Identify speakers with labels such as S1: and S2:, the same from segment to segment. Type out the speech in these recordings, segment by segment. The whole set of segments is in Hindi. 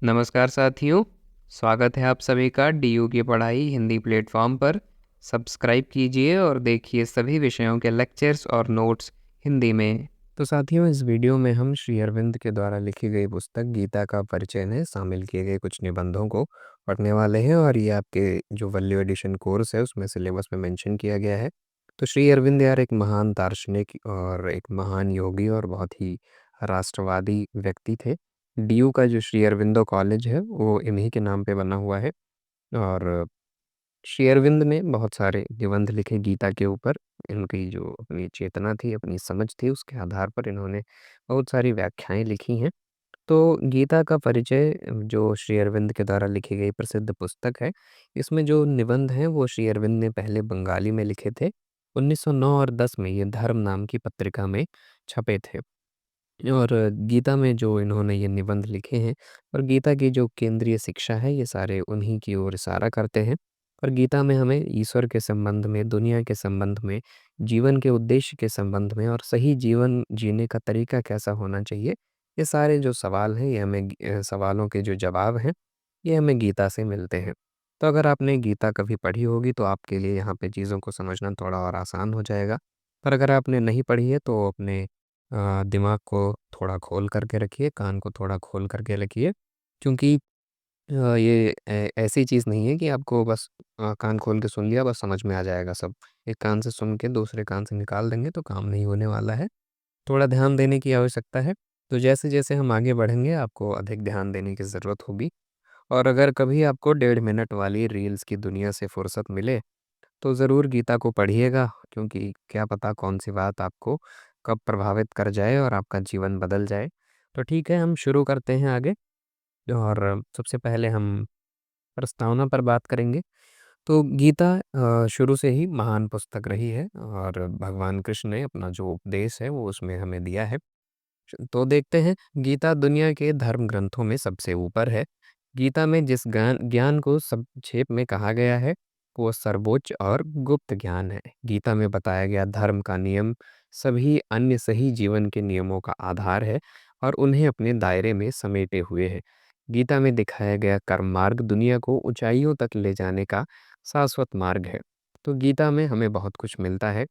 S1: नमस्कार साथियों, स्वागत है आप सभी का डीयू की पढ़ाई हिंदी प्लेटफॉर्म पर। सब्सक्राइब कीजिए और देखिए सभी विषयों के लेक्चर्स और नोट्स हिंदी में।
S2: तो साथियों, इस वीडियो में हम श्री अरविंद के द्वारा लिखी गई पुस्तक गीता का परिचय में शामिल किए गए कुछ निबंधों को पढ़ने वाले हैं और ये आपके जो वैल्यू एडिशन कोर्स है उसमें सिलेबस में मेंशन किया गया है। तो श्री अरविंद यार एक महान दार्शनिक और एक महान योगी और बहुत ही राष्ट्रवादी व्यक्ति थे। डीयू का जो श्री अरविंदो कॉलेज है वो इन्हीं के नाम पे बना हुआ है। और श्री अरविंद ने बहुत सारे निबंध लिखे गीता के ऊपर। इनकी जो अपनी चेतना थी, अपनी समझ थी, उसके आधार पर इन्होंने बहुत सारी व्याख्याएँ लिखी हैं। तो गीता का परिचय जो श्री अरविंद के द्वारा लिखी गई प्रसिद्ध पुस्तक है, इसमें जो निबंध हैं वो श्री अरविंद ने पहले बंगाली में लिखे थे। 1909 और 10 में ये धर्म नाम की पत्रिका में छपे थे। और गीता में जो इन्होंने ये निबंध लिखे हैं और गीता की जो केंद्रीय शिक्षा है ये सारे उन्हीं की ओर इशारा करते हैं। और गीता में हमें ईश्वर के संबंध में, दुनिया के संबंध में, जीवन के उद्देश्य के संबंध में और सही जीवन जीने का तरीका कैसा होना चाहिए, ये सारे जो सवाल हैं ये हमें सवालों के जो जवाब हैं ये हमें गीता से मिलते हैं। तो अगर आपने गीता कभी पढ़ी होगी तो आपके लिए यहाँ पे चीज़ों को समझना थोड़ा और आसान हो जाएगा। पर अगर आपने नहीं पढ़ी है तो अपने दिमाग को थोड़ा खोल करके रखिए, कान को थोड़ा खोल करके रखिए, क्योंकि ये ऐसी चीज़ नहीं है कि आपको बस कान खोल के सुन लिया बस समझ में आ जाएगा सब। एक कान से सुन के दूसरे कान से निकाल देंगे तो काम नहीं होने वाला है। थोड़ा ध्यान देने की आवश्यकता है। तो जैसे-जैसे हम आगे बढ़ेंगे आपको अधिक ध्यान देने की ज़रूरत होगी। और अगर कभी आपको 1.5 मिनट वाली रील्स की दुनिया से फुर्सत मिले तो ज़रूर गीता को पढ़िएगा, क्योंकि क्या पता कौन-सी बात आपको कब प्रभावित कर जाए और आपका जीवन बदल जाए। तो ठीक है, हम शुरू करते हैं आगे। और सबसे पहले हम प्रस्तावना पर बात करेंगे। तो गीता शुरू से ही महान पुस्तक रही है और भगवान कृष्ण ने अपना जो उपदेश है वो उसमें हमें दिया है। तो देखते हैं, गीता दुनिया के धर्म ग्रंथों में सबसे ऊपर है। गीता में जिस ज्ञान ज्ञान को संक्षेप में कहा गया है वो सर्वोच्च और गुप्त ज्ञान है। गीता में बताया गया धर्म का नियम सभी अन्य सही जीवन के नियमों का आधार है और उन्हें अपने दायरे में समेटे हुए है। गीता में दिखाया गया कर्म मार्ग दुनिया को ऊंचाइयों तक ले जाने का शाश्वत मार्ग है। तो गीता में हमें बहुत कुछ मिलता है।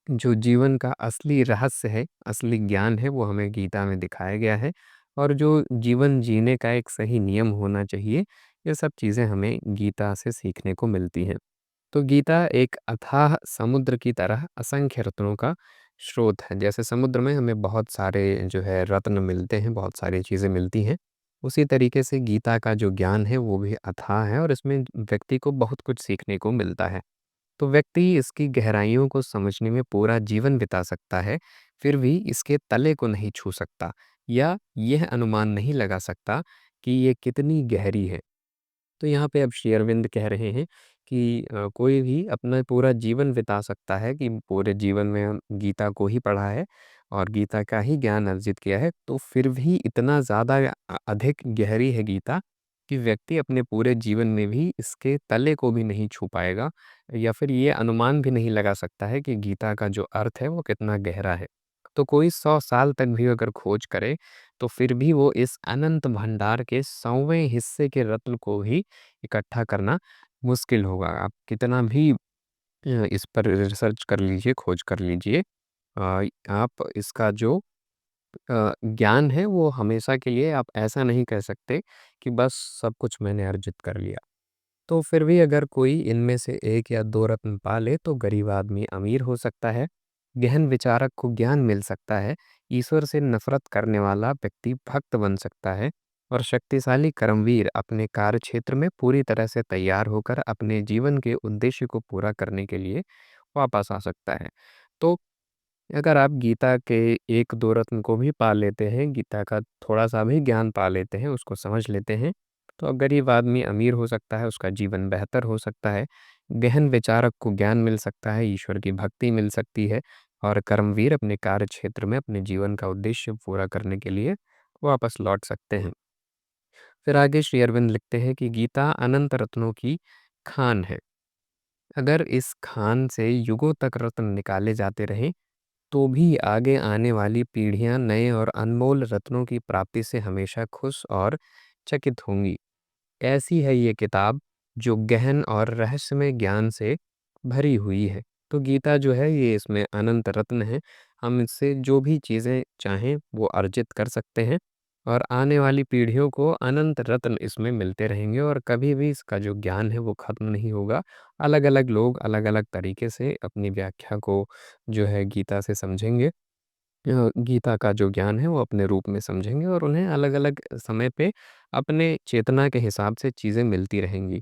S2: जो जीवन का असली रहस्य है, असली ज्ञान है, वो हमें गीता में दिखाया गया है। और जो जीवन जीने का एक सही नियम होना चाहिए, ये सब चीज़ें हमें गीता से सीखने को मिलती हैं। तो गीता एक अथाह समुद्र की तरह असंख्य रत्नों का स्रोत है। जैसे समुद्र में हमें बहुत सारे जो है रत्न मिलते हैं, बहुत सारी चीज़ें मिलती हैं, उसी तरीके से गीता का जो ज्ञान है वो भी अथाह है और इसमें व्यक्ति को बहुत कुछ सीखने को मिलता है। तो व्यक्ति इसकी गहराइयों को समझने में पूरा जीवन बिता सकता है, फिर भी इसके तले को नहीं छू सकता या यह अनुमान नहीं लगा सकता कि ये कितनी गहरी है। तो यहाँ पे अब श्री अरविंद कह रहे हैं कि कोई भी अपना पूरा जीवन बिता सकता है कि पूरे जीवन में हम गीता को ही पढ़ा है और गीता का ही ज्ञान अर्जित किया है, तो फिर भी इतना ज़्यादा अधिक गहरी है गीता कि व्यक्ति अपने पूरे जीवन में भी इसके तले को भी नहीं छू पाएगा या फिर ये अनुमान भी नहीं लगा सकता है कि गीता का जो अर्थ है वो कितना गहरा है। तो कोई 100 साल तक भी अगर खोज करे तो फिर भी वो इस अनंत भंडार के 100वें हिस्से के रत्न को ही इकट्ठा करना मुश्किल होगा। आप कितना भी इस पर रिसर्च कर लीजिए, खोज कर लीजिए, आप इसका जो ज्ञान है वो हमेशा के लिए आप ऐसा नहीं कह सकते कि बस सब कुछ मैंने अर्जित कर लिया। तो फिर भी अगर कोई इनमें से 1 या 2 रत्न पा ले तो गरीब आदमी अमीर हो सकता है, गहन विचारक को ज्ञान मिल सकता है, ईश्वर से नफ़रत करने वाला व्यक्ति भक्त बन सकता है और शक्तिशाली कर्मवीर अपने कार्यक्षेत्र में पूरी तरह से तैयार होकर अपने जीवन के उद्देश्य को पूरा करने के लिए वापस आ सकता है। तो अगर आप गीता के 1-2 रत्न को भी पा लेते हैं, गीता का थोड़ा-सा भी ज्ञान पा लेते हैं, उसको समझ लेते हैं, तो गरीब आदमी अमीर हो सकता है, उसका जीवन बेहतर हो सकता है, गहन विचारक को ज्ञान मिल सकता है, ईश्वर की भक्ति मिल सकती है और कर्मवीर अपने कार्यक्षेत्र में अपने जीवन का उद्देश्य पूरा करने के लिए वापस लौट सकते हैं। फिर आगे श्री अरविंद लिखते हैं कि गीता अनंत रत्नों की खान है। अगर इस खान से युगों तक रत्न निकाले जाते रहें तो भी आगे आने वाली पीढ़ियां नए और अनमोल रत्नों की प्राप्ति से हमेशा खुश और चकित होंगी। ऐसी है ये किताब जो गहन और रहस्यमय ज्ञान से भरी हुई है। तो गीता जो है ये इसमें अनंत रत्न है। हम इससे जो भी चीज़ें चाहें वो अर्जित कर सकते हैं और आने वाली पीढ़ियों को अनंत रत्न इसमें मिलते रहेंगे और कभी भी इसका जो ज्ञान है वो ख़त्म नहीं होगा। अलग-अलग लोग अलग-अलग तरीके से अपनी व्याख्या को जो है गीता से समझेंगे। गीता का जो ज्ञान है वो अपने रूप में समझेंगे और उन्हें अलग-अलग समय पे अपने चेतना के हिसाब से चीज़ें मिलती रहेंगी।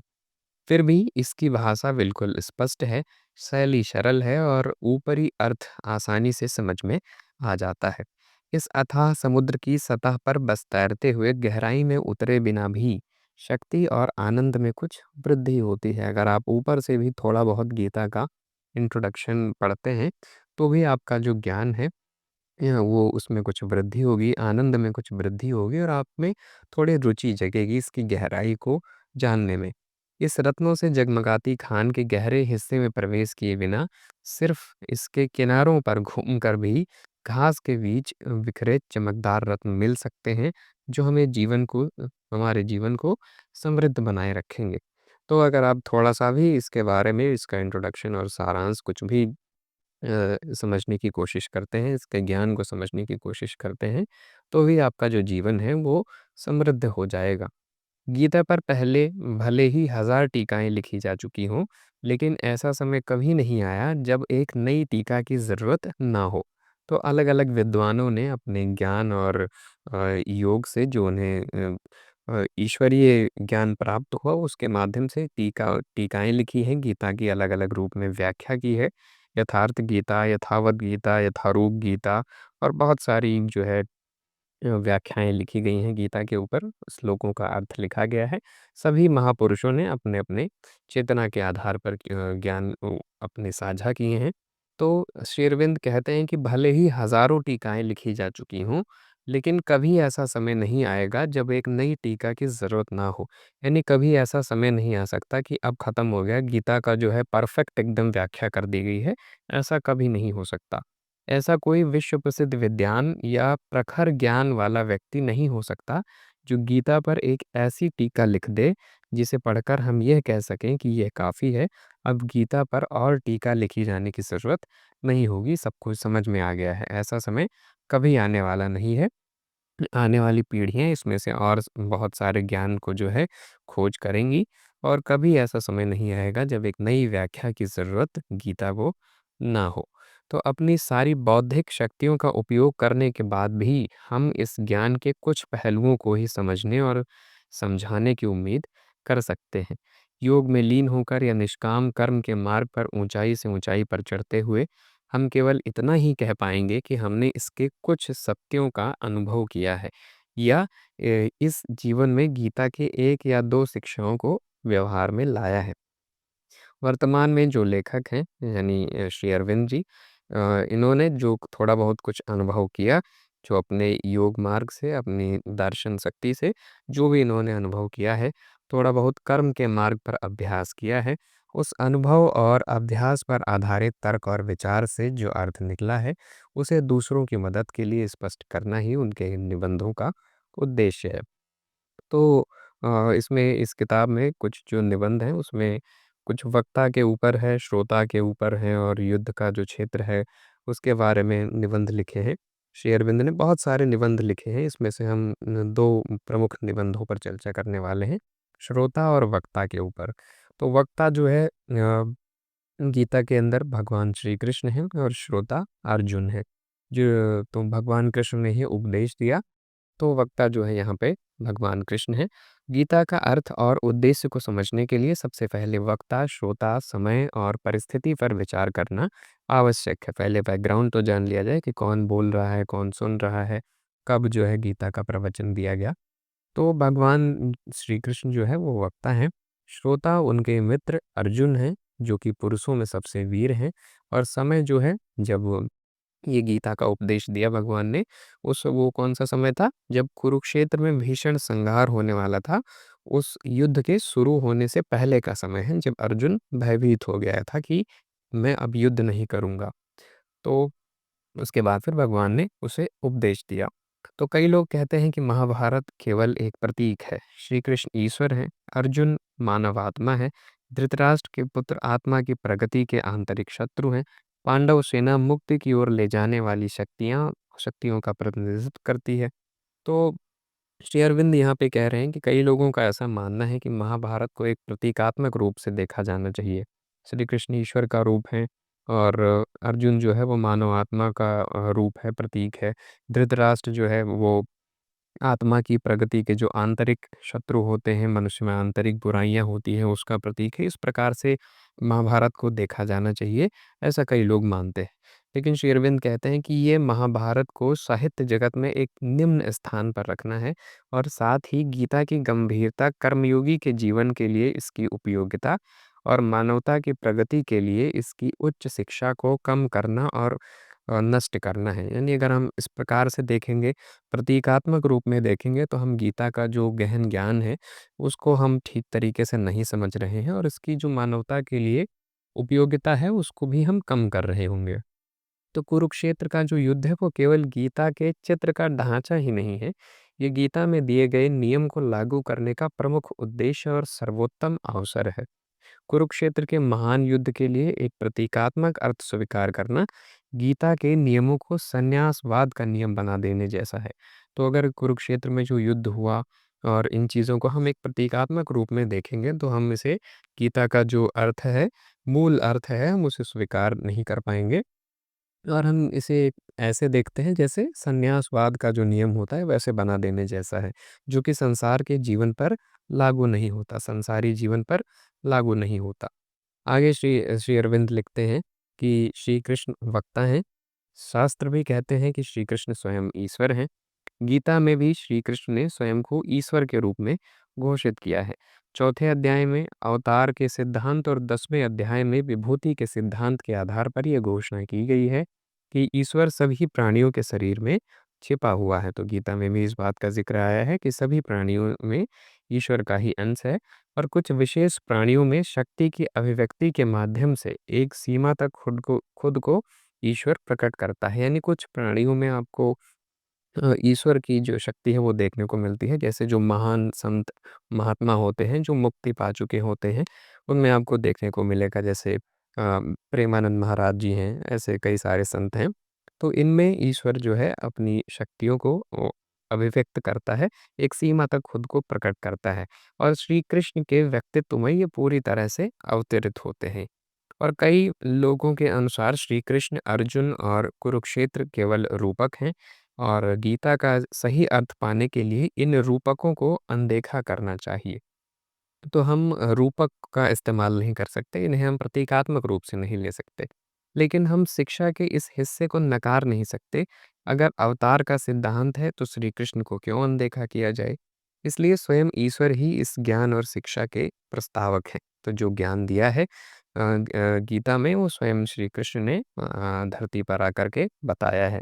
S2: फिर भी इसकी भाषा बिल्कुल स्पष्ट है, शैली सरल है और ऊपरी अर्थ आसानी से समझ में आ जाता है। इस अथाह समुद्र की सतह पर बस तैरते हुए गहराई में उतरे बिना भी शक्ति और आनंद में कुछ वृद्धि होती है। अगर आप ऊपर से भी थोड़ा बहुत गीता का इंट्रोडक्शन पढ़ते हैं, तो भी आपका जो ज्ञान है वो उसमें कुछ वृद्धि होगी, आनंद में कुछ वृद्धि होगी और आप में थोड़ी रुचि जगेगी इसकी गहराई को जानने में। इस रत्नों से जगमगाती खान के गहरे हिस्से में प्रवेश किए बिना सिर्फ इसके किनारों पर घूमकर भी घास के बीच बिखरे चमकदार रत्न मिल सकते हैं, जो हमारे जीवन को समृद्ध बनाए रखेंगे। तो अगर आप थोड़ा-सा भी इसके बारे में इसका इंट्रोडक्शन और सारांश कुछ भी समझने की कोशिश करते हैं, इसके ज्ञान को समझने की कोशिश करते हैं, तो भी आपका जो जीवन है वो समृद्ध हो जाएगा। गीता पर पहले भले ही हज़ार टीकाएँ लिखी जा चुकी हों, लेकिन ऐसा समय कभी नहीं आया जब एक नई टीका की ज़रूरत ना हो। तो अलग-अलग विद्वानों ने अपने ज्ञान और योग से जो उन्हें ईश्वरीय ज्ञान प्राप्त हुआ उसके माध्यम से टीकाएँ लिखी हैं, गीता की अलग-अलग रूप में व्याख्या की है। यथार्थ गीता, यथावत गीता, यथारूप गीता और बहुत सारी जो है व्याख्याएँ लिखी गई हैं गीता के ऊपर, श्लोकों का अर्थ लिखा गया है। सभी महापुरुषों ने अपने-अपने चेतना के आधार पर ज्ञान अपने साझा किए हैं। तो श्री अरविंद कहते हैं कि भले ही हज़ारों टीकाएँ लिखी जा चुकी हों, लेकिन कभी ऐसा समय नहीं आएगा जब एक नई टीका की ज़रूरत ना हो। यानी कभी ऐसा समय नहीं आ सकता कि अब ख़त्म हो गया, गीता का जो है परफ़ेक्ट एकदम व्याख्या कर दी गई है, ऐसा कभी नहीं हो सकता। ऐसा कोई विश्व प्रसिद्ध विद्वान या प्रखर ज्ञान वाला व्यक्ति नहीं हो सकता जो गीता पर एक ऐसी टीका लिख दे जिसे पढ़कर हम यह कह सकें कि यह काफ़ी है, अब गीता पर और टीका लिखी जाने की ज़रूरत नहीं होगी, सब कुछ समझ में आ गया है। ऐसा समय कभी आने वाला नहीं है। आने वाली पीढ़ियाँ इसमें से और बहुत सारे ज्ञान को जो है खोज करेंगी और कभी ऐसा समय नहीं आएगा जब एक नई व्याख्या की ज़रूरत गीता को ना हो। तो अपनी सारी बौद्धिक शक्तियों का उपयोग करने के बाद भी हम इस ज्ञान के कुछ पहलुओं को ही समझने और समझाने की उम्मीद कर सकते हैं। योग में लीन होकर या निष्काम कर्म के मार्ग पर ऊंचाई से ऊंचाई पर चढ़ते हुए हम केवल इतना ही कह पाएँगे कि हमने इसके कुछ सत्यों का अनुभव किया है या इस जीवन में गीता के 1 या 2 शिक्षाओं को व्यवहार में लाया है। वर्तमान में जो लेखक हैं यानी श्री अरविंद जी इन्होंने जो थोड़ा बहुत कुछ अनुभव किया, जो अपने योग मार्ग से, अपनी दर्शन शक्ति से जो भी इन्होंने अनुभव किया है, थोड़ा बहुत कर्म के मार्ग पर अभ्यास किया है, उस अनुभव और अभ्यास पर आधारित तर्क और विचार से जो अर्थ निकला है, उसे दूसरों की मदद के लिए स्पष्ट करना ही उनके इन निबंधों का उद्देश्य है। तो इसमें इस किताब में कुछ जो निबंध हैं उसमें कुछ वक्ता के ऊपर है, श्रोता के ऊपर है और युद्ध का जो क्षेत्र है उसके बारे में निबंध लिखे हैं। श्री अरविंद ने बहुत सारे निबंध लिखे हैं, इसमें से हम 2 प्रमुख निबंधों पर चर्चा करने वाले हैं, श्रोता और वक्ता के ऊपर। तो वक्ता जो है गीता के अंदर भगवान श्री कृष्ण हैं और श्रोता अर्जुन है। जो तो भगवान कृष्ण ने ही उपदेश दिया तो वक्ता जो है यहाँ पे भगवान कृष्ण हैं। गीता का अर्थ और उद्देश्य को समझने के लिए सबसे पहले वक्ता, श्रोता, समय और परिस्थिति पर विचार करना आवश्यक है। पहले बैकग्राउंड तो जान लिया जाए कि कौन बोल रहा है, कौन सुन रहा है, कब जो है गीता का प्रवचन दिया गया। तो भगवान श्री कृष्ण जो है वो वक्ता हैं। श्रोता उनके मित्र अर्जुन हैं, जो कि पुरुषों में सबसे वीर हैं और समय जो है जब ये गीता का उपदेश दिया भगवान ने, उस वो कौन-सा समय था? जब कुरुक्षेत्र में भीषण संघार होने वाला था। उस युद्ध के शुरू होने से पहले का समय है, जब अर्जुन भयभीत हो गया था कि मैं अब युद्ध नहीं करूँगा। तो उसके बाद फिर भगवान ने उसे उपदेश दिया। तो कई लोग कहते हैं कि महाभारत केवल एक प्रतीक है। श्री कृष्ण ईश्वर हैं, अर्जुन मानव आत्मा है, धृतराष्ट्र के पुत्र आत्मा की प्रगति के आंतरिक शत्रु हैं, पांडव सेना मुक्ति की ओर ले जाने वाली शक्तियों का प्रतिनिधित्व करती है। तो श्री अरविंद यहाँ पे कह रहे हैं कि कई लोगों का ऐसा मानना है कि महाभारत को एक प्रतीकात्मक रूप से देखा जाना चाहिए। श्री कृष्ण ईश्वर का रूप है और अर्जुन जो है वो मानव आत्मा का रूप है, प्रतीक है। धृतराष्ट्र जो है वो आत्मा की प्रगति के जो आंतरिक शत्रु होते हैं, मनुष्य में आंतरिक बुराइयाँ होती हैं, उसका प्रतीक है। इस प्रकार से महाभारत को देखा जाना चाहिए, ऐसा कई लोग मानते हैं। लेकिन श्री अरविंद कहते हैं कि ये महाभारत को साहित्य जगत में एक निम्न स्थान पर रखना है और साथ ही गीता की गंभीरता, कर्मयोगी के जीवन के लिए इसकी उपयोगिता और मानवता की प्रगति के लिए इसकी उच्च शिक्षा को कम करना और नष्ट करना है। यानी अगर हम इस प्रकार से देखेंगे, प्रतीकात्मक रूप में देखेंगे तो हम गीता का जो गहन ज्ञान है, उसको हम ठीक तरीके से नहीं समझ रहे हैं और इसकी जो मानवता के लिए उपयोगिता है, उसको भी हम कम कर रहे होंगे। तो कुरुक्षेत्र का जो युद्ध है, वो केवल गीता के चित्र का ढाँचा ही नहीं है, ये गीता में दिए गए नियम को लागू करने का प्रमुख उद्देश्य और सर्वोत्तम अवसर है। कुरुक्षेत्र के महान युद्ध के लिए एक प्रतीकात्मक अर्थ स्वीकार करना गीता के नियमों को संन्यासवाद का नियम बना देने जैसा है। तो अगर कुरुक्षेत्र में जो युद्ध हुआ और इन चीज़ों को हम एक प्रतीकात्मक रूप में देखेंगे तो हम इसे गीता का जो अर्थ है, मूल अर्थ है, हम उसे स्वीकार नहीं कर पाएंगे और हम इसे ऐसे देखते हैं जैसे संन्यासवाद का जो नियम होता है वैसे बना देने जैसा है, जो कि संसार के जीवन पर लागू नहीं होता, संसारी जीवन पर लागू नहीं होता। आगे श्री अरविंद लिखते हैं कि श्री कृष्ण वक्ता हैं। शास्त्र भी कहते हैं कि श्री कृष्ण स्वयं ईश्वर हैं। गीता में भी श्री कृष्ण ने स्वयं को ईश्वर के रूप में घोषित किया है। चौथे अध्याय में अवतार के सिद्धांत और 10वें अध्याय में विभूति के सिद्धांत के आधार पर यह घोषणा की गई है कि ईश्वर सभी प्राणियों के शरीर में छिपा हुआ है। तो गीता में भी इस बात का जिक्र आया है कि सभी प्राणियों में ईश्वर का ही अंश है और कुछ विशेष प्राणियों में शक्ति की अभिव्यक्ति के माध्यम से एक सीमा तक खुद को ईश्वर प्रकट करता है। यानी कुछ प्राणियों में आपको ईश्वर की जो शक्ति है वो देखने को मिलती है। जैसे जो महान संत महात्मा होते हैं, जो मुक्ति पा चुके होते हैं, उनमें आपको देखने को मिलेगा। जैसे प्रेमानंद महाराज जी हैं, ऐसे कई सारे संत हैं। तो इनमें ईश्वर जो है अपनी शक्तियों को अभिव्यक्त करता है, एक सीमा तक खुद को प्रकट करता है और श्री कृष्ण के व्यक्तित्व में ये पूरी तरह से अवतरित होते हैं। और कई लोगों के अनुसार श्री कृष्ण, अर्जुन और कुरुक्षेत्र केवल रूपक हैं और गीता का सही अर्थ पाने के लिए इन रूपकों को अनदेखा करना चाहिए। तो हम रूपक का इस्तेमाल नहीं कर सकते, इन्हें हम प्रतीकात्मक रूप से नहीं ले सकते। लेकिन हम शिक्षा के इस हिस्से को नकार नहीं सकते। अगर अवतार का सिद्धांत है तो श्री कृष्ण को क्यों अनदेखा किया जाए? इसलिए स्वयं ईश्वर ही इस ज्ञान और शिक्षा के प्रस्तावक हैं। तो जो ज्ञान दिया है गीता में वो स्वयं श्री कृष्ण ने धरती पर आकर के बताया है।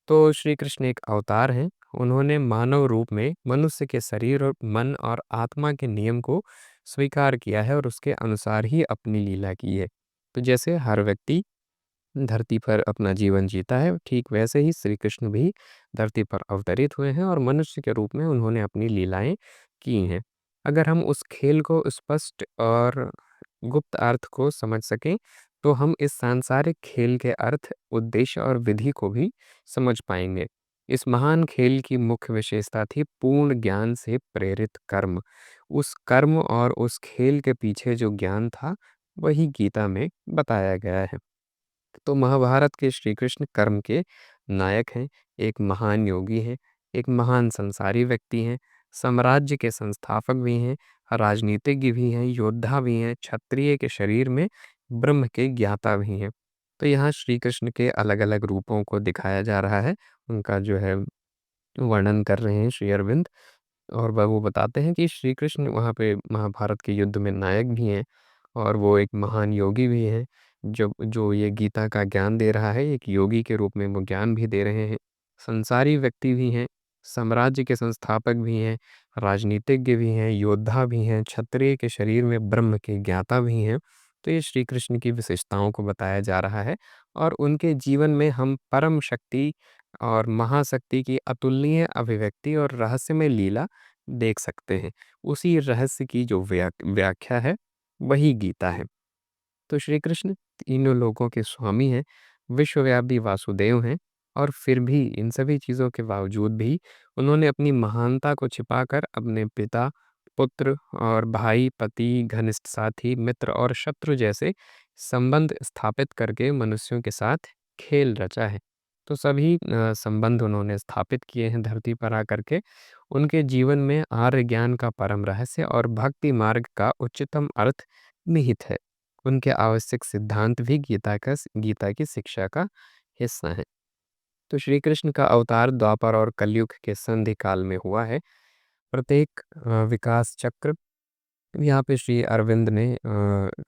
S2: तो श्री कृष्ण एक अवतार हैं। उन्होंने मानव रूप में मनुष्य के शरीर और मन और आत्मा के नियम को स्वीकार किया है और उसके अनुसार ही अपनी लीला की है। तो जैसे हर व्यक्ति धरती पर अपना जीवन जीता है, ठीक वैसे ही श्री कृष्ण भी धरती पर अवतरित हुए हैं और मनुष्य के रूप में उन्होंने अपनी लीलाएँ की हैं। अगर हम उस खेल को स्पष्ट और गुप्त अर्थ को समझ सकें, तो हम इस सांसारिक खेल के अर्थ, उद्देश्य और विधि को भी समझ पाएँगे। इस महान खेल की मुख्य विशेषता थी पूर्ण ज्ञान से प्रेरित कर्म। उस कर्म और उस खेल के पीछे जो ज्ञान था, वही गीता में बताया गया है। तो महाभारत के श्री कृष्ण कर्म के नायक हैं, एक महान योगी हैं, एक महान संसारी व्यक्ति हैं, साम्राज्य के संस्थापक भी हैं, राजनीतिज्ञ भी हैं, योद्धा भी हैं, क्षत्रिय के शरीर में ब्रह्म के ज्ञाता भी हैं। तो यहाँ श्री कृष्ण के अलग-अलग रूपों को दिखाया जा रहा है, उनका जो है वर्णन कर रहे हैं श्री अरविंद। और वो बताते हैं कि श्री कृष्ण वहाँ पे महाभारत के युद्ध में नायक भी हैं और वो एक महान योगी भी हैं, जो जो ये गीता का ज्ञान दे रहा है, एक योगी के रूप में वो ज्ञान भी दे रहे हैं। संसारी व्यक्ति भी हैं, साम्राज्य के संस्थापक भी हैं, राजनीतिज्ञ भी हैं, योद्धा भी हैं, क्षत्रिय के शरीर में ब्रह्म के ज्ञाता भी हैं तो ये श्री कृष्ण की विशेषताओं को बताया जा रहा है और उनके जीवन में हम परम शक्ति और महाशक्ति की अतुलनीय अभिव्यक्ति और रहस्यमय लीला देख सकते हैं। उसी रहस्य की जो व्याख्या है, वही गीता है। तो श्री कृष्ण तीनों लोकों के स्वामी हैं, विश्वव्यापी वासुदेव हैं और फिर भी इन सभी चीज़ों के बावजूद भी उन्होंने अपनी महानता को छिपाकर अपने पिता, पुत्र और भाई, पति, घनिष्ठ साथी, मित्र और शत्रु जैसे संबंध स्थापित करके मनुष्यों के साथ खेल रचा है। तो सभी संबंध उन्होंने स्थापित किए हैं धरती पर आकर के। उनके जीवन में आर्य ज्ञान का परम रहस्य और भक्ति मार्ग का उच्चतम अर्थ निहित है। उनके आवश्यक सिद्धांत भी गीता की शिक्षा का हिस्सा हैं। तो श्री कृष्ण का अवतार द्वापर और कलयुग के संधि काल में हुआ है। प्रत्येक विकास चक्र यहाँ पे श्री अरविंद ने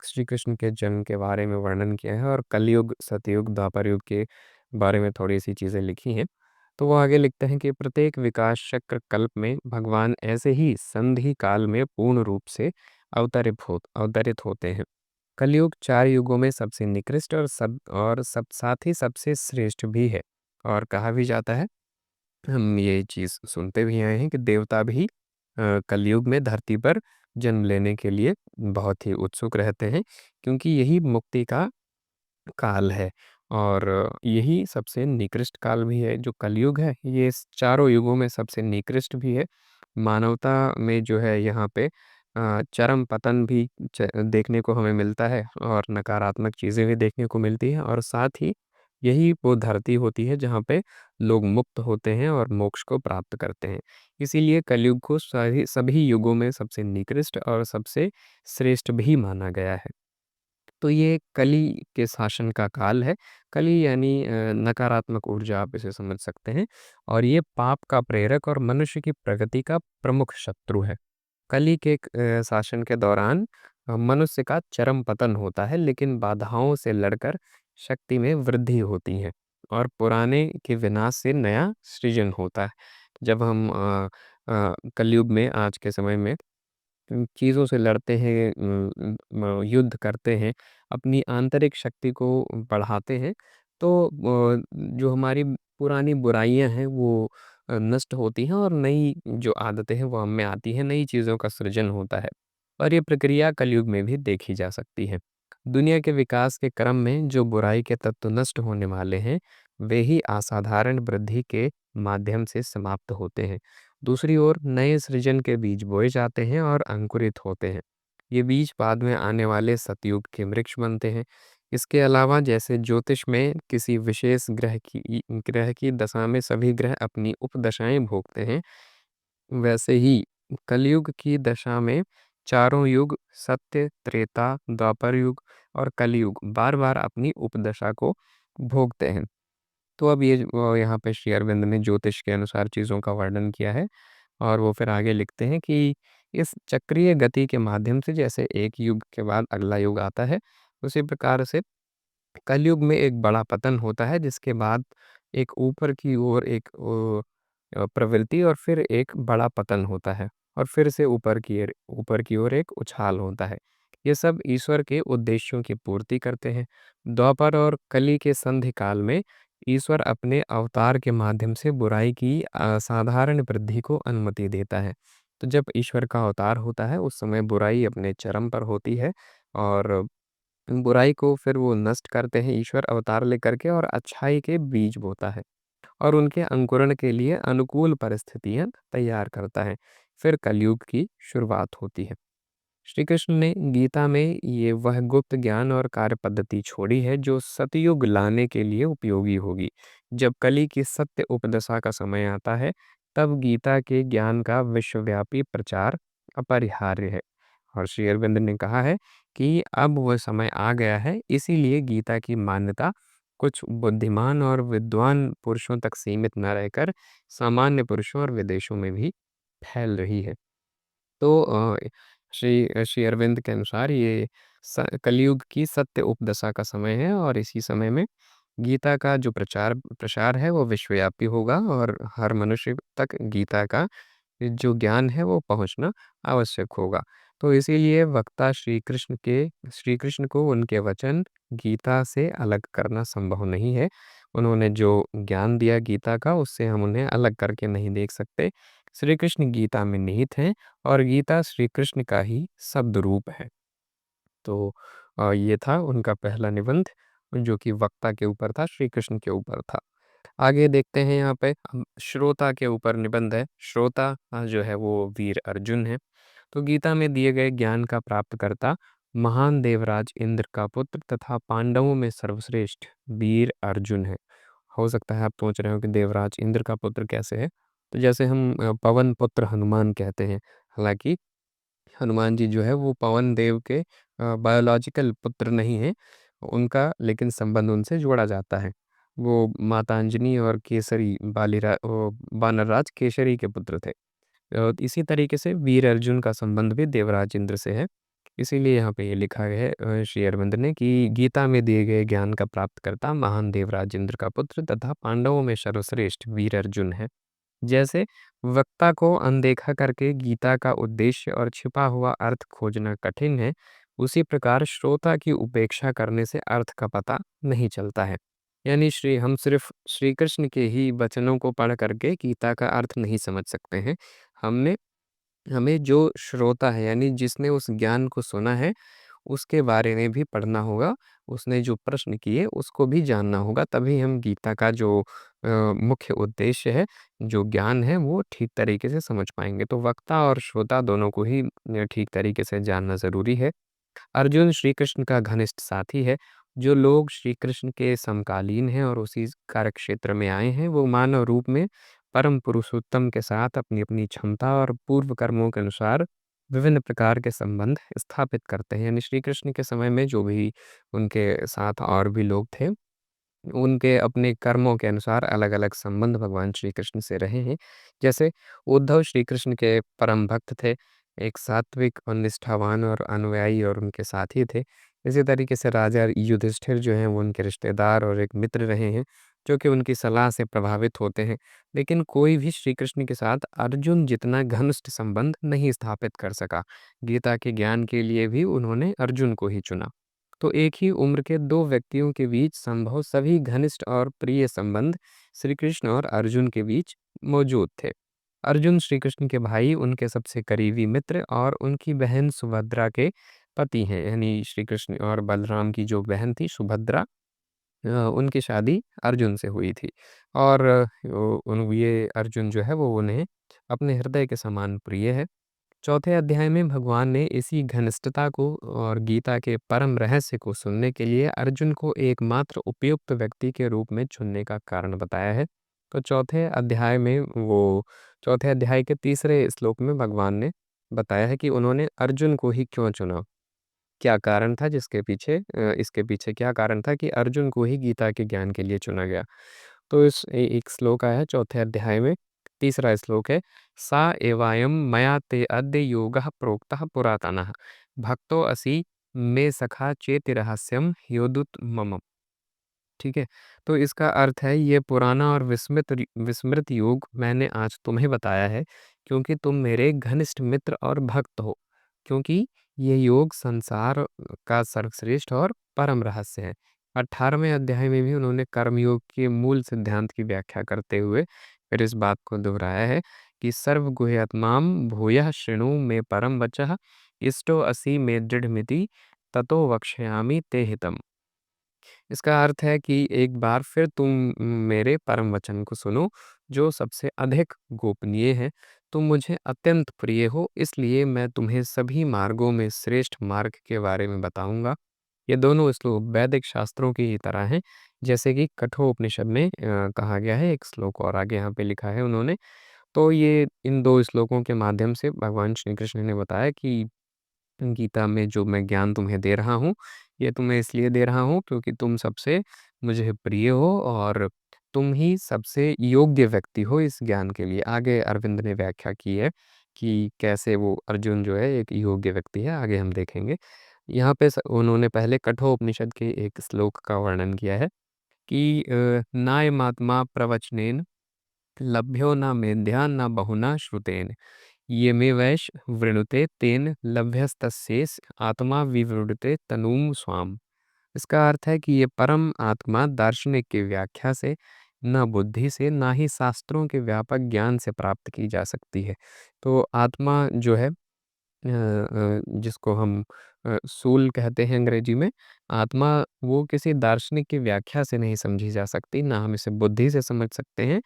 S2: श्री कृष्ण के जन्म के बारे में वर्णन किया है और कलयुग, सतयुग, द्वापर युग के बारे में थोड़ी-सी चीज़ें लिखी हैं। तो वो आगे लिखते हैं कि प्रत्येक विकास चक्र कल्प में भगवान ऐसे ही संधि काल में पूर्ण रूप से अवतरित होते हैं। कलयुग 4 युगों में सबसे निकृष्ट और सब साथ ही सबसे श्रेष्ठ भी है और कहा भी जाता है, हम ये चीज़ सुनते भी आए हैं कि देवता भी कलयुग में धरती पर जन्म लेने के लिए बहुत ही उत्सुक रहते हैं क्योंकि यही मुक्ति का काल है और यही सबसे निकृष्ट काल भी है। जो कलयुग है, ये इस चारों युगों में सबसे निकृष्ट भी है। मानवता में जो है यहाँ पे चरम पतन भी देखने को हमें मिलता है और नकारात्मक चीज़ें भी देखने को मिलती हैं और साथ ही यही वो धरती होती है जहाँ पे लोग मुक्त होते हैं और मोक्ष को प्राप्त करते हैं। इसीलिए कलयुग को सभी युगों में सबसे निकृष्ट और सबसे श्रेष्ठ भी माना गया है। तो ये कली के शासन का काल है। कली यानी नकारात्मक ऊर्जा, आप इसे समझ सकते हैं और ये पाप का प्रेरक और मनुष्य की प्रगति का प्रमुख शत्रु है। कली के शासन के दौरान मनुष्य का चरम पतन होता है, लेकिन बाधाओं से लड़कर शक्ति में वृद्धि होती है और पुराने के विनाश से नया सृजन होता है। जब हम कलयुग में, आज के समय में चीज़ों से लड़ते हैं, युद्ध करते हैं, अपनी आंतरिक शक्ति को बढ़ाते हैं, तो जो हमारी पुरानी बुराइयाँ हैं वो नष्ट होती हैं और नई जो आदतें हैं वो हम में आती हैं, नई चीज़ों का सृजन होता है और ये प्रक्रिया कलयुग में भी देखी जा सकती है। दुनिया के विकास के क्रम में जो बुराई के तत्व नष्ट होने वाले हैं, वे ही असाधारण वृद्धि के माध्यम से समाप्त होते हैं। दूसरी ओर नए सृजन के बीज बोए जाते हैं और अंकुरित होते हैं। ये बीज बाद में आने वाले सतयुग के वृक्ष बनते हैं। इसके अलावा जैसे ज्योतिष में किसी विशेष ग्रह की दशा में सभी ग्रह अपनी उपदशाएं भोगते हैं, वैसे ही कलयुग की दशा में चारों युग, सत्य, त्रेता, द्वापर युग और कलयुग बार-बार अपनी उपदशा को भोगते हैं। तो अब ये यहाँ पे श्री अरविंद ने ज्योतिष के अनुसार चीज़ों का वर्णन किया है और वो फिर आगे लिखते हैं कि इस चक्रीय गति के माध्यम से जैसे एक युग के बाद अगला युग आता है, उसी प्रकार से कलयुग में एक बड़ा पतन होता है जिसके बाद एक ऊपर की ओर एक प्रवृत्ति और फिर एक बड़ा पतन होता है और फिर से ऊपर की ओर एक उछाल होता है। ये सब ईश्वर के उद्देश्यों की पूर्ति करते हैं। द्वापर और कली के संधि काल में ईश्वर अपने अवतार के माध्यम से बुराई की असाधारण वृद्धि को अनुमति देता है। तो जब ईश्वर का अवतार होता है उस समय बुराई अपने चरम पर होती है और बुराई को फिर वो नष्ट करते हैं ईश्वर अवतार लेकर के और अच्छाई के बीज बोता है और उनके अंकुरण के लिए अनुकूल परिस्थितियां तैयार करता है। फिर कलयुग की शुरुआत होती है। श्री कृष्ण ने गीता में ये वह गुप्त ज्ञान और कार्य पद्धति छोड़ी है जो सतयुग लाने के लिए उपयोगी होगी। जब कली की सत्य उपदशा का समय आता है, तब गीता के ज्ञान का विश्वव्यापी प्रचार अपरिहार्य है। और श्री अरविंद ने कहा है कि अब वह समय आ गया है, इसीलिए गीता की मान्यता कुछ बुद्धिमान और विद्वान पुरुषों तक सीमित न रहकर सामान्य पुरुषों और विदेशों में भी फैल रही है। तो श्री अरविंद के अनुसार ये कलयुग की सत्य उपदशा का समय है और इसी समय में गीता का जो प्रचार प्रसार है वो विश्वव्यापी होगा और हर मनुष्य तक गीता का जो ज्ञान है वो पहुंचना आवश्यक होगा। तो इसीलिए वक्ता श्री कृष्ण को उनके वचन गीता से अलग करना संभव नहीं है। उन्होंने जो ज्ञान दिया गीता का, उससे हम उन्हें अलग करके नहीं देख सकते। श्री कृष्ण गीता में निहित हैं और गीता श्री कृष्ण का ही शब्द रूप है। तो ये था उनका पहला निबंध, जो कि वक्ता के ऊपर था, श्री कृष्ण के ऊपर था। आगे देखते हैं यहाँ पे हम श्रोता के ऊपर निबंध है। श्रोता जो है वो वीर अर्जुन है। तो गीता में दिए गए ज्ञान का प्राप्तकर्ता महान देवराज इंद्र का पुत्र तथा पांडवों में सर्वश्रेष्ठ वीर अर्जुन है। हो सकता है आप सोच रहे हो कि देवराज इंद्र का पुत्र कैसे है? तो जैसे हम पवन पुत्र हनुमान कहते हैं। हालाँकि हनुमान जी जो है वो पवन देव के बायोलॉजिकल पुत्र नहीं हैं। उनका लेकिन संबंध उनसे जोड़ा जाता है। वो माता अंजनी और केसरी वानरराज केसरी के पुत्र थे। इसी तरीके से वीर अर्जुन का संबंध भी देवराज इंद्र से है। इसीलिए यहाँ पे ये लिखा है श्री अरविंद ने कि गीता में दिए गए ज्ञान का प्राप्तकर्ता महान देवराज इंद्र का पुत्र तथा पांडवों में सर्वश्रेष्ठ वीर अर्जुन है। जैसे वक्ता को अनदेखा करके गीता का उद्देश्य और छिपा हुआ अर्थ खोजना कठिन है, उसी प्रकार श्रोता की उपेक्षा करने से अर्थ का पता नहीं चलता है। यानी हम सिर्फ श्री कृष्ण के ही वचनों को पढ़ करके गीता का अर्थ नहीं समझ सकते हैं। हमने हमें जो श्रोता है, यानी जिसने उस ज्ञान को सुना है, उसके बारे में भी पढ़ना होगा। उसने जो प्रश्न किए उसको भी जानना होगा, तभी हम गीता का जो मुख्य उद्देश्य है, जो ज्ञान है, वो ठीक तरीके से समझ पाएँगे। तो वक्ता और श्रोता दोनों को ही ठीक तरीके से जानना ज़रूरी है। अर्जुन श्री कृष्ण का घनिष्ठ साथी है। जो लोग श्री कृष्ण के समकालीन हैं और उसी कार्यक्षेत्र में आए हैं, वो मानव रूप में परम पुरुषोत्तम के साथ अपनी-अपनी क्षमता और पूर्व कर्मों के अनुसार विभिन्न प्रकार के संबंध स्थापित करते हैं। यानी श्री कृष्ण के समय में जो भी उनके साथ और भी लोग थे, उनके अपने कर्मों के अनुसार अलग-अलग संबंध भगवान श्री कृष्ण से रहे हैं। जैसे उद्धव श्री कृष्ण के परम भक्त थे, एक सात्विक और निष्ठावान और अनुयायी और उनके साथी थे। इसी तरीके से राजा युधिष्ठिर जो हैं वो उनके रिश्तेदार और एक मित्र रहे हैं, जो कि उनकी सलाह से प्रभावित होते हैं। लेकिन कोई भी श्री कृष्ण के साथ अर्जुन जितना घनिष्ठ संबंध नहीं स्थापित कर सका। गीता के ज्ञान के लिए भी उन्होंने अर्जुन को ही चुना। तो एक ही उम्र के दो व्यक्तियों के बीच संभव सभी घनिष्ठ और प्रिय संबंध श्री कृष्ण और अर्जुन के बीच मौजूद थे। अर्जुन श्री कृष्ण के भाई, उनके सबसे करीबी मित्र और उनकी बहन सुभद्रा के पति हैं। यानी श्री कृष्ण और बलराम की जो बहन थी सुभद्रा, उनकी शादी अर्जुन से हुई थी। और ये अर्जुन जो है वो उन्हें अपने हृदय के समान प्रिय है। चौथे अध्याय में भगवान ने इसी घनिष्ठता को और गीता के परम रहस्य को सुनने के लिए अर्जुन को एकमात्र उपयुक्त व्यक्ति के रूप में चुनने का कारण बताया है। तो चौथे अध्याय के तीसरे श्लोक में भगवान ने बताया है कि उन्होंने अर्जुन को ही क्यों चुना। क्या कारण था इसके पीछे क्या कारण था कि अर्जुन को ही गीता के ज्ञान के लिए चुना गया। तो एक श्लोक आया है चौथे अध्याय में, तीसरा श्लोक है, सा एवायम मया ते अद्य योगः प्रोक्तः पुरातनः भक्तो असि मे सखा चेति रहस्यम योदुत मम। ठीक है? तो इसका अर्थ है, ये पुराना और विस्मृत योग मैंने आज तुम्हें बताया है, क्योंकि तुम मेरे घनिष्ठ मित्र और भक्त हो। क्योंकि ये योग संसार का सर्वश्रेष्ठ और परम रहस्य है। 18वें अध्याय में भी उन्होंने कर्मयोग के मूल सिद्धांत की व्याख्या करते हुए फिर इस बात को दोहराया है कि सर्वगुह्यतमाम भूयः शृणु मे परम वचः इष्टो असि मे दृढ़मिति ततो वक्ष्यामि ते हितम्। इसका अर्थ है कि एक बार फिर तुम मेरे परम वचन को सुनो, जो सबसे अधिक गोपनीय है। तुम मुझे अत्यंत प्रिय हो, इसलिए मैं तुम्हें सभी मार्गों में श्रेष्ठ मार्ग के बारे में बताऊंगा। ये दोनों श्लोक वैदिक शास्त्रों की ही तरह हैं, जैसे कि कठोपनिषद में कहा गया है। एक श्लोक और आगे यहाँ पे लिखा है उन्होंने। तो ये इन दो श्लोकों के माध्यम से भगवान श्री कृष्ण ने बताया कि गीता में जो मैं ज्ञान तुम्हें दे रहा हूँ, ये तुम्हें इसलिए दे रहा हूँ क्योंकि तुम सबसे मुझे प्रिय हो और तुम ही सबसे योग्य व्यक्ति हो इस ज्ञान के लिए। आगे अरविंद ने व्याख्या की है कि कैसे वो अर्जुन जो है एक योग्य व्यक्ति है, आगे हम देखेंगे। यहाँ पे उन्होंने पहले कठोपनिषद के एक श्लोक का वर्णन किया है कि नायमात्मा प्रवचनेन लभ्यो न मेध्या न बहुना श्रुतेन। ये मे वैश वृणुते तेन लभ्यस्तस्येस आत्मा विवृणुते तनूम स्वाम। इसका अर्थ है कि ये परम आत्मा दार्शनिक की व्याख्या से, ना बुद्धि से, ना ही शास्त्रों के व्यापक ज्ञान से प्राप्त की जा सकती है। तो आत्मा जो है जिसको हम सोल कहते हैं अंग्रेजी में, आत्मा वो किसी दार्शनिक की व्याख्या से नहीं समझी जा सकती, ना हम इसे बुद्धि से समझ सकते हैं,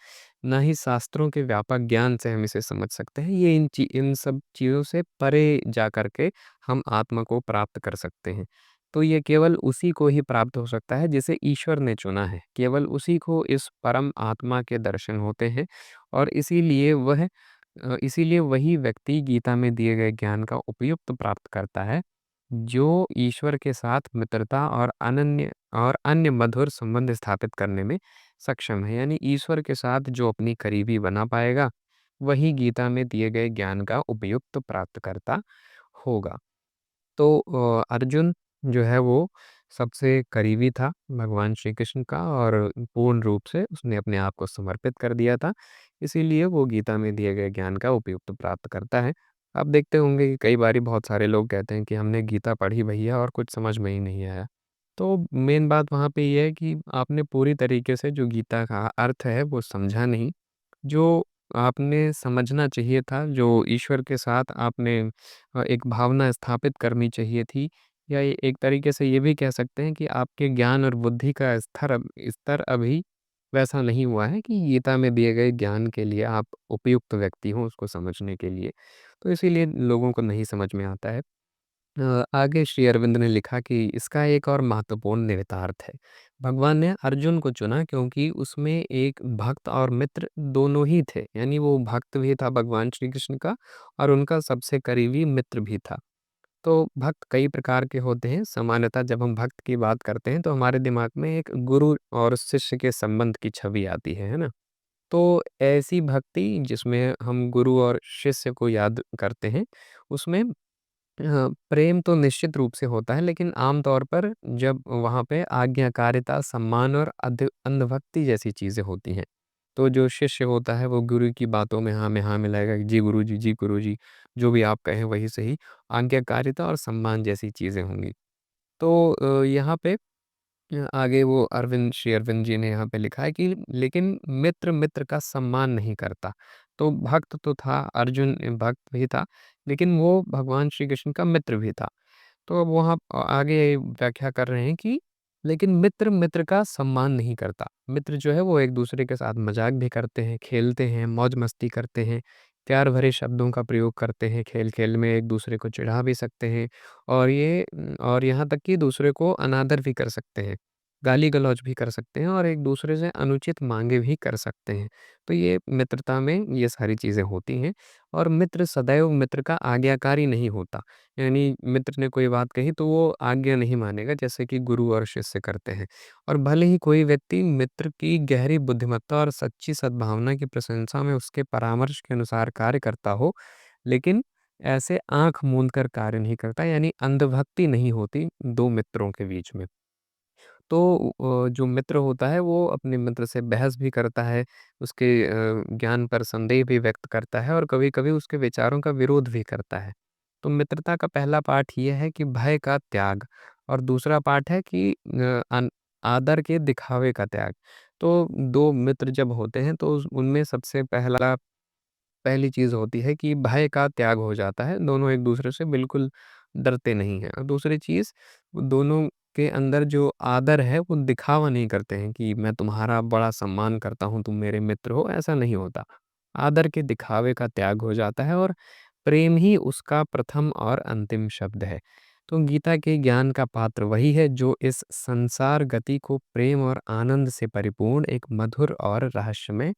S2: ना ही शास्त्रों के व्यापक ज्ञान से हम इसे समझ सकते हैं। ये इन सब चीज़ों से परे जा कर के हम आत्मा को प्राप्त कर सकते हैं। तो ये केवल उसी को ही प्राप्त हो सकता है जिसे ईश्वर ने चुना है, केवल उसी को इस परम आत्मा के दर्शन होते हैं और इसीलिए वही व्यक्ति गीता में दिए गए ज्ञान का उपयुक्त प्राप्त करता है, जो ईश्वर के साथ मित्रता और अन्य मधुर संबंध स्थापित करने में सक्षम है। यानी ईश्वर के साथ जो अपनी करीबी बना पाएगा, वही गीता में दिए गए ज्ञान का उपयुक्त प्राप्तकर्ता होगा। तो अर्जुन जो है वो सबसे करीबी था भगवान श्री कृष्ण का और पूर्ण रूप से उसने अपने आप को समर्पित कर दिया था। इसीलिए वो गीता में दिए गए ज्ञान का उपयुक्त प्राप्त करता है। आप देखते होंगे कि कई बारी बहुत सारे लोग कहते हैं कि हमने गीता पढ़ी भैया और कुछ समझ में ही नहीं आया। तो मेन बात वहाँ पे ये है कि आपने पूरी तरीके से जो गीता का अर्थ है वो समझा नहीं। जो आपने समझना चाहिए था, जो ईश्वर के साथ आपने एक भावना स्थापित करनी चाहिए थी या ये एक तरीके से ये भी कह सकते हैं कि आपके ज्ञान और बुद्धि का स्तर अभी वैसा नहीं हुआ है कि गीता में दिए गए ज्ञान के लिए आप उपयुक्त व्यक्ति हों उसको समझने के लिए। तो इसीलिए लोगों को नहीं समझ में आता है। आगे श्री अरविंद ने लिखा कि इसका एक और महत्वपूर्ण निहितार्थ है। भगवान ने अर्जुन को चुना क्योंकि उसमें एक भक्त और मित्र दोनों ही थे। यानी वो भक्त भी था भगवान श्री कृष्ण का और उनका सबसे करीबी मित्र भी था। तो भक्त कई प्रकार के होते हैं। सामान्यतः जब हम भक्त की बात करते हैं तो हमारे दिमाग में एक गुरु और शिष्य के संबंध की छवि आती है ना? तो ऐसी भक्ति जिसमें हम गुरु और शिष्य को याद करते हैं, उसमें प्रेम तो निश्चित रूप से होता है, लेकिन आम तौर पर जब वहाँ पे आज्ञाकारिता, सम्मान और अंधभक्ति जैसी चीज़ें होती हैं। तो जो शिष्य होता है वो गुरु की बातों में हाँ मिलाएगा कि जी गुरुजी, जो भी आप कहें वही सही। आज्ञाकारिता और सम्मान जैसी चीज़ें होंगी। तो यहाँ पे आगे वो श्री अरविंद जी ने यहाँ पे लिखा है कि लेकिन मित्र मित्र का सम्मान नहीं करता। तो भक्त तो था, अर्जुन भक्त भी था, लेकिन वो भगवान श्री कृष्ण का मित्र भी था। तो अब वहाँ आगे व्याख्या कर रहे हैं कि लेकिन मित्र मित्र का सम्मान नहीं करता। मित्र जो है वो एक दूसरे के साथ मजाक भी करते हैं, खेलते हैं, मौज मस्ती करते हैं, प्यार भरे शब्दों का प्रयोग करते हैं, खेल खेल में एक दूसरे को चिढ़ा भी सकते हैं और यहाँ तक कि दूसरे को अनादर भी कर सकते हैं, गाली गलौज भी कर सकते हैं और एक दूसरे से अनुचित मांगे भी कर सकते हैं। तो ये मित्रता में ये सारी चीज़ें होती हैं और मित्र सदैव मित्र का आज्ञाकारी नहीं होता। यानी मित्र ने कोई बात कही तो वो आज्ञा नहीं मानेगा जैसे कि गुरु और शिष्य करते हैं। और भले ही कोई व्यक्ति मित्र की गहरी बुद्धिमत्ता और सच्ची सद्भावना की प्रशंसा में उसके परामर्श के अनुसार कार्य करता हो, लेकिन ऐसे आँख मूंद कर कार्य नहीं करता, यानी अंधभक्ति नहीं होती 2 मित्रों के बीच में। तो जो मित्र होता है वो अपने मित्र से बहस भी करता है, उसके ज्ञान पर संदेह भी व्यक्त करता है और कभी-कभी उसके विचारों का विरोध भी करता है। तो मित्रता का पहला पाठ ये है कि भय का त्याग और दूसरा पाठ है कि आदर के दिखावे का त्याग। तो 2 मित्र जब होते हैं तो उनमें सबसे पहली चीज़ होती है कि भय का त्याग हो जाता है, दोनों एक-दूसरे से बिल्कुल डरते नहीं हैं। और दूसरी चीज़, दोनों के अंदर जो आदर है, वो दिखावा नहीं करते हैं कि मैं तुम्हारा बड़ा सम्मान करता हूँ, तुम मेरे मित्र हो, ऐसा नहीं होता। आदर के दिखावे का त्याग हो जाता है और प्रेम ही उसका प्रथम और अंतिम शब्द है। तो गीता के ज्ञान का पात्र वही है जो इस संसार गति को प्रेम और आनंद से परिपूर्ण एक मधुर और रहस्यमय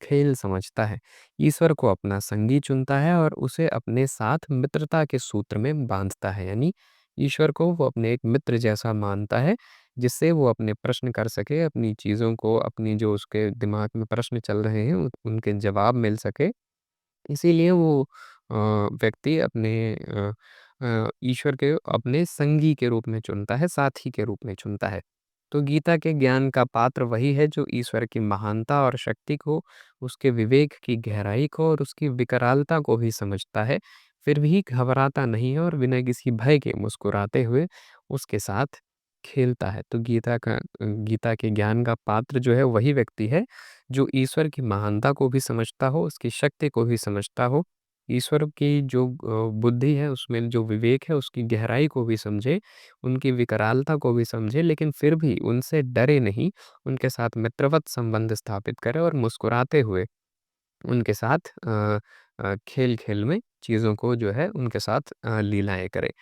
S2: खेल समझता है। ईश्वर को अपना संगी चुनता है और उसे अपने साथ मित्रता के सूत्र में बांधता है। यानी ईश्वर को वो अपने एक मित्र जैसा मानता है, जिससे वो अपने प्रश्न कर सके, अपनी चीज़ों को, अपनी जो उसके दिमाग में प्रश्न चल रहे हैं उनके जवाब मिल सके। इसीलिए वो व्यक्ति ईश्वर के अपने संगी के रूप में चुनता है, साथी के रूप में चुनता है। तो गीता के ज्ञान का पात्र वही है जो ईश्वर की महानता और शक्ति को, उसके विवेक की गहराई को और उसकी विकरालता को भी समझता है, फिर भी घबराता नहीं है और बिना किसी भय के मुस्कुराते हुए उसके साथ खेलता है। तो गीता के ज्ञान का पात्र जो है वही व्यक्ति है जो ईश्वर की महानता को भी समझता हो, उसकी शक्ति को भी समझता हो, ईश्वर की जो बुद्धि है उसमें जो विवेक है उसकी गहराई को भी समझे, उनकी विकरालता को भी समझे, लेकिन फिर भी उनसे डरे नहीं, उनके साथ मित्रवत संबंध स्थापित करे और मुस्कुराते हुए उनके साथ खेल-खेल में चीज़ों को जो है उनके साथ लीलाएँ करे।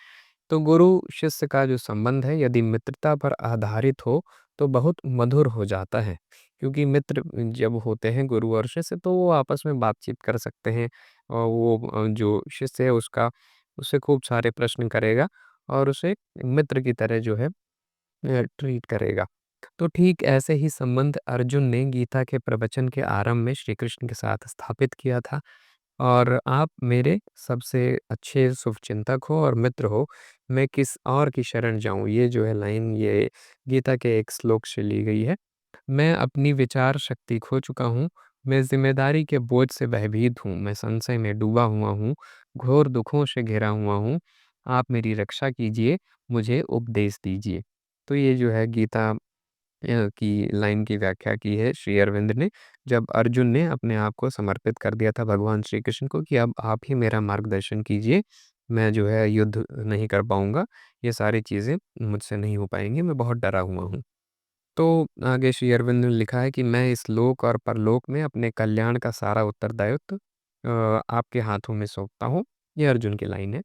S2: तो गुरु-शिष्य का जो संबंध है यदि मित्रता पर आधारित हो, तो बहुत मधुर हो जाता है। क्योंकि मित्र जब होते हैं गुरु और शिष्य तो वो आपस में बातचीत कर सकते हैं और जो शिष्य है उससे खूब सारे प्रश्न करेगा और उसे मित्र की तरह जो है ट्रीट करेगा। तो ठीक ऐसे ही संबंध अर्जुन ने गीता के प्रवचन के आरंभ में श्री कृष्ण के साथ स्थापित किया था। और आप मेरे सबसे अच्छे शुभचिंतक हो और मित्र हो, मैं किस और की शरण जाऊँ? ये जो है लाइन ये गीता के एक श्लोक से ली गई है। मैं अपनी विचार शक्ति खो चुका हूँ, मैं ज़िम्मेदारी के बोझ से भयभीत हूँ, मैं संशय में डूबा हुआ हूँ, घोर दुखों से घिरा हुआ हूँ। आप मेरी रक्षा कीजिए, मुझे उपदेश दीजिए। तो ये जो है गीता की लाइन की व्याख्या की है श्री अरविंद ने, जब अर्जुन ने अपने आप को समर्पित कर दिया था भगवान श्री कृष्ण को कि अब आप ही मेरा मार्गदर्शन कीजिए, मैं जो है युद्ध नहीं कर पाऊँगा, ये सारी चीज़ें मुझसे नहीं हो पाएँगी, मैं बहुत डरा हुआ हूँ। तो आगे श्री अरविंद ने लिखा है कि मैं इस लोक और परलोक में अपने कल्याण का सारा उत्तरदायित्व आपके हाथों में सौंपता हूँ। ये अर्जुन की लाइन है।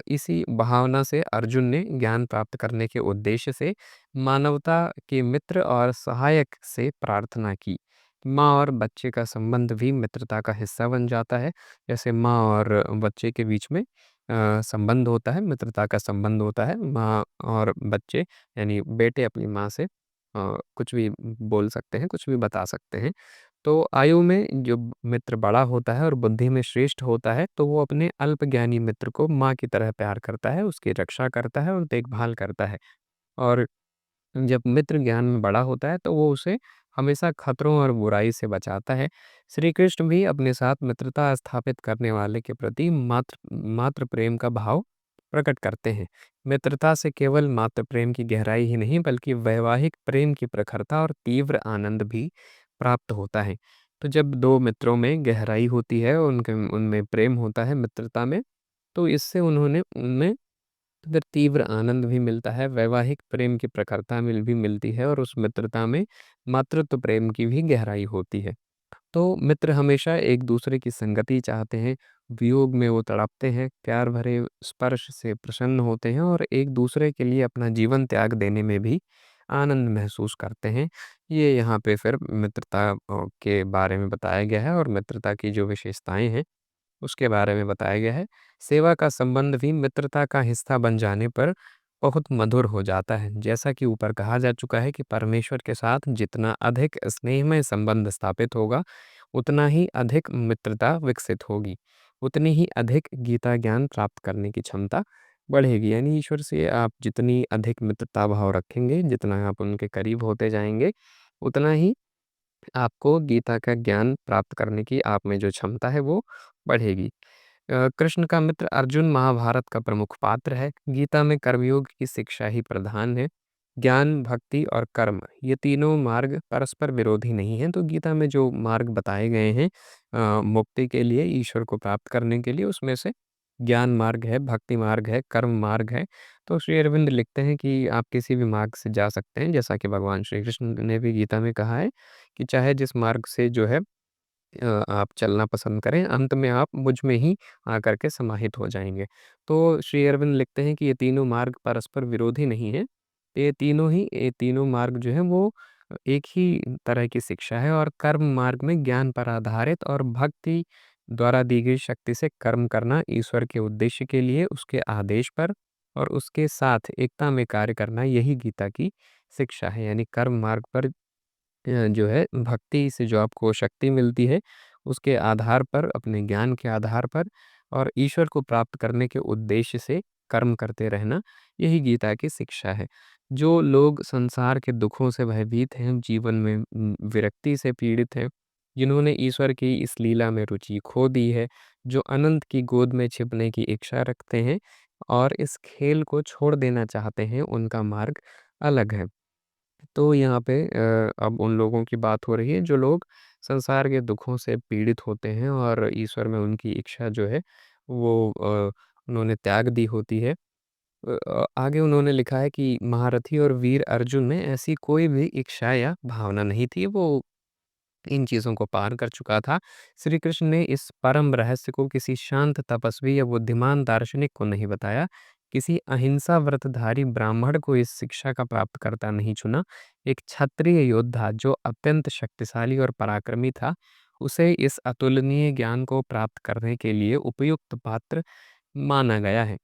S2: इसी भावना से अर्जुन ने ज्ञान प्राप्त करने के उद्देश्य से मानवता के मित्र और सहायक से प्रार्थना की। माँ और बच्चे का संबंध भी मित्रता का हिस्सा बन जाता है। जैसे माँ और बच्चे के बीच में संबंध होता है, मित्रता का संबंध होता है। माँ और बच्चे यानी बेटे अपनी माँ से कुछ भी बोल सकते हैं, कुछ भी बता सकते हैं। तो आयु में जो मित्र बड़ा होता है और बुद्धि में श्रेष्ठ होता है, तो वो अपने अल्पज्ञानी मित्र को माँ की तरह प्यार करता है, उसकी रक्षा करता है और देखभाल करता है। और जब मित्र ज्ञान में बड़ा होता है, तो वो उसे हमेशा खतरों और बुराई से बचाता है। श्री कृष्ण भी अपने साथ मित्रता स्थापित करने वाले के प्रति मात्र मात्र प्रेम का भाव प्रकट करते हैं। मित्रता से केवल मात्र प्रेम की गहराई ही नहीं, बल्कि वैवाहिक प्रेम की प्रखरता और तीव्र आनंद भी प्राप्त होता है। तो जब 2 मित्रों में गहराई होती है, उनके उनमें प्रेम होता है मित्रता में, तो इससे उन्होंने उनमें अगर तीव्र आनंद भी मिलता है, वैवाहिक प्रेम की प्रखरता भी मिलती है और उस मित्रता में मातृत्व प्रेम की भी गहराई होती है। तो मित्र हमेशा एक दूसरे की संगति चाहते हैं, वियोग में वो तड़पते हैं, प्यार भरे स्पर्श से प्रसन्न होते हैं और एक दूसरे के लिए अपना जीवन त्याग देने में भी आनंद महसूस करते हैं। ये यहाँ पे फिर मित्रता के बारे में बताया गया है और मित्रता की जो विशेषताएँ हैं उसके बारे में बताया गया है। सेवा का संबंध भी मित्रता का हिस्सा बन जाने पर बहुत मधुर हो जाता है। जैसा कि ऊपर कहा जा चुका है कि परमेश्वर के साथ जितना अधिक स्नेहमय संबंध स्थापित होगा, उतना ही अधिक मित्रता विकसित होगी। उतनी ही अधिक गीता ज्ञान प्राप्त करने की क्षमता बढ़ेगी। यानी ईश्वर से आप जितनी अधिक मित्रता भाव रखेंगे, जितना आप उनके करीब होते जाएँगे, उतना ही आपको गीता का ज्ञान प्राप्त करने की आप में जो क्षमता है वो बढ़ेगी। कृष्ण का मित्र अर्जुन महाभारत का प्रमुख पात्र है। गीता में कर्मयोग की शिक्षा ही प्रधान है। ज्ञान, भक्ति और कर्म ये तीनों मार्ग परस्पर विरोधी नहीं हैं। तो गीता में जो मार्ग बताए गए हैं मुक्ति के लिए, ईश्वर को प्राप्त करने के लिए उसमें से ज्ञान मार्ग है, भक्ति मार्ग है, कर्म मार्ग है। तो श्री अरविंद लिखते हैं कि आप किसी भी मार्ग से जा सकते हैं, जैसा कि भगवान श्री कृष्ण ने भी गीता में कहा है कि चाहे जिस मार्ग से जो है आप चलना पसंद करें, अंत में आप मुझ में ही आकर के समाहित हो जाएँगे। तो श्री अरविंद लिखते हैं कि ये तीनों मार्ग परस्पर विरोधी नहीं हैं। ये तीनों मार्ग जो हैं वो एक ही तरह की शिक्षा है और कर्म मार्ग में ज्ञान पर आधारित और भक्ति द्वारा दी गई शक्ति से कर्म करना ईश्वर के उद्देश्य के लिए, उसके आदेश पर और उसके साथ एकता में कार्य करना यही गीता की शिक्षा है। यानी कर्म मार्ग पर जो है भक्ति से जो आपको शक्ति मिलती है, उसके आधार पर, अपने ज्ञान के आधार पर और ईश्वर को प्राप्त करने के उद्देश्य से कर्म करते रहना, यही गीता की शिक्षा है। जो लोग संसार के दुखों से भयभीत हैं, जीवन में विरक्ति से पीड़ित हैं, जिन्होंने ईश्वर की इस लीला में रुचि खो दी है, जो अनंत की गोद में छिपने की इच्छा रखते हैं और इस खेल को छोड़ देना चाहते हैं, उनका मार्ग अलग है। तो यहाँ पे अब उन लोगों की बात हो रही है जो लोग संसार के दुखों से पीड़ित होते हैं और ईश्वर में उनकी इच्छा जो है वो उन्होंने त्याग दी होती है। आगे उन्होंने लिखा है कि महारथी और वीर अर्जुन में ऐसी कोई भी इच्छा या भावना नहीं थी, वो इन चीज़ों को पार कर चुका था। श्री कृष्ण ने इस परम रहस्य को किसी शांत तपस्वी या बुद्धिमान दार्शनिक को नहीं बताया, किसी अहिंसा व्रतधारी ब्राह्मण को इस शिक्षा का प्राप्तकर्ता नहीं चुना। एक क्षत्रिय योद्धा जो अत्यंत शक्तिशाली और पराक्रमी था, उसे इस अतुलनीय ज्ञान को प्राप्त करने के लिए उपयुक्त पात्र माना गया है।